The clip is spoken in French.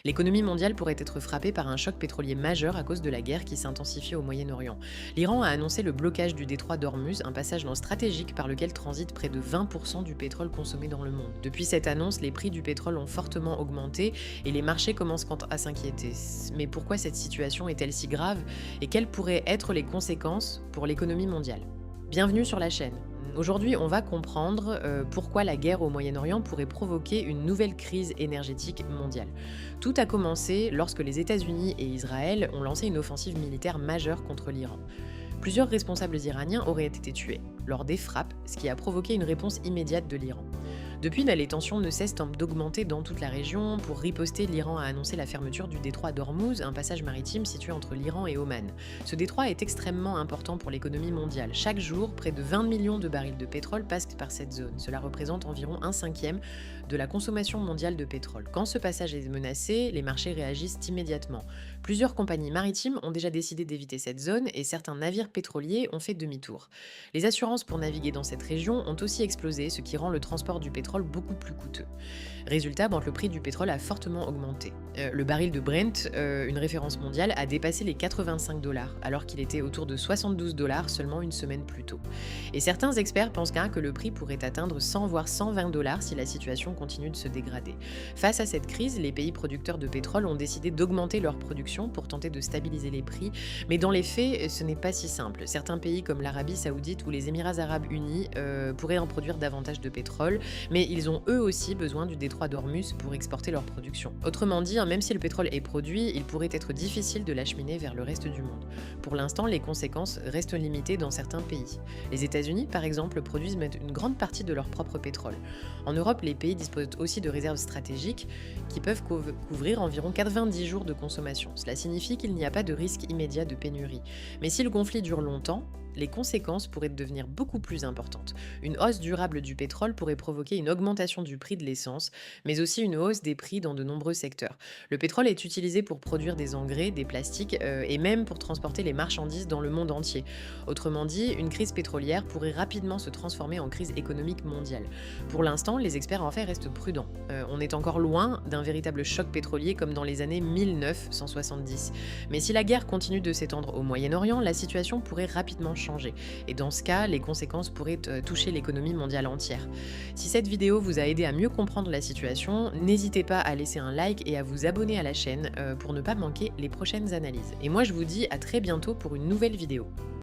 L'économie mondiale pourrait être frappée par un choc pétrolier majeur à cause de la guerre qui s'intensifie au Moyen-Orient. L'Iran a annoncé le blocage du détroit d'Ormuz, un passage stratégique par lequel transite près de 20% du pétrole consommé dans le monde. Depuis cette annonce, les prix du pétrole ont fortement augmenté et les marchés commencent à s'inquiéter. Mais pourquoi cette situation est-elle si grave et quelles pourraient être les conséquences pour l'économie mondiale? Bienvenue sur la chaîne. Aujourd'hui, on va comprendre pourquoi la guerre au Moyen-Orient pourrait provoquer une nouvelle crise énergétique mondiale. Tout a commencé lorsque les États-Unis et Israël ont lancé une offensive militaire majeure contre l'Iran. Plusieurs responsables iraniens auraient été tués lors des frappes, ce qui a provoqué une réponse immédiate de l'Iran. Depuis, les tensions ne cessent d'augmenter dans toute la région. Pour riposter, l'Iran a annoncé la fermeture du détroit d'Ormuz, un passage maritime situé entre l'Iran et Oman. Ce détroit est extrêmement important pour l'économie mondiale. Chaque jour, près de 20 millions de barils de pétrole passent par cette zone. Cela représente environ un cinquième de la consommation mondiale de pétrole. Quand ce passage est menacé, les marchés réagissent immédiatement. Plusieurs compagnies maritimes ont déjà décidé d'éviter cette zone et certains navires pétroliers ont fait demi-tour. Les assurances pour naviguer dans cette région ont aussi explosé, ce qui rend le transport du pétrole beaucoup plus coûteux. Résultat, le prix du pétrole a fortement augmenté. Le baril de Brent, une référence mondiale, a dépassé les 85 $, alors qu'il était autour de 72 $ seulement une semaine plus tôt. Et certains experts pensent que le prix pourrait atteindre 100 voire 120 $ si la situation continue de se dégrader. Face à cette crise, les pays producteurs de pétrole ont décidé d'augmenter leur production pour tenter de stabiliser les prix, mais dans les faits, ce n'est pas si simple. Certains pays comme l'Arabie Saoudite ou les Émirats Arabes Unis pourraient en produire davantage de pétrole, mais ils ont eux aussi besoin du détroit d'Ormuz pour exporter leur production. Autrement dit, même si le pétrole est produit, il pourrait être difficile de l'acheminer vers le reste du monde. Pour l'instant, les conséquences restent limitées dans certains pays. Les États-Unis, par exemple, produisent une grande partie de leur propre pétrole. En Europe, les pays disposent aussi de réserves stratégiques qui peuvent couvrir environ 90 jours de consommation. Cela signifie qu'il n'y a pas de risque immédiat de pénurie. Mais si le conflit dure longtemps, les conséquences pourraient devenir beaucoup plus importantes. Une hausse durable du pétrole pourrait provoquer une augmentation du prix de l'essence, mais aussi une hausse des prix dans de nombreux secteurs. Le pétrole est utilisé pour produire des engrais, des plastiques et même pour transporter les marchandises dans le monde entier. Autrement dit, une crise pétrolière pourrait rapidement se transformer en crise économique mondiale. Pour l'instant, les experts en fait restent prudents. On est encore loin d'un véritable choc pétrolier comme dans les années 1970. Mais si la guerre continue de s'étendre au Moyen-Orient, la situation pourrait rapidement changer. Et dans ce cas, les conséquences pourraient toucher l'économie mondiale entière. Si cette vidéo vous a aidé à mieux comprendre la situation, n'hésitez pas à laisser un like et à vous abonner à la chaîne pour ne pas manquer les prochaines analyses. Et moi, je vous dis à très bientôt pour une nouvelle vidéo.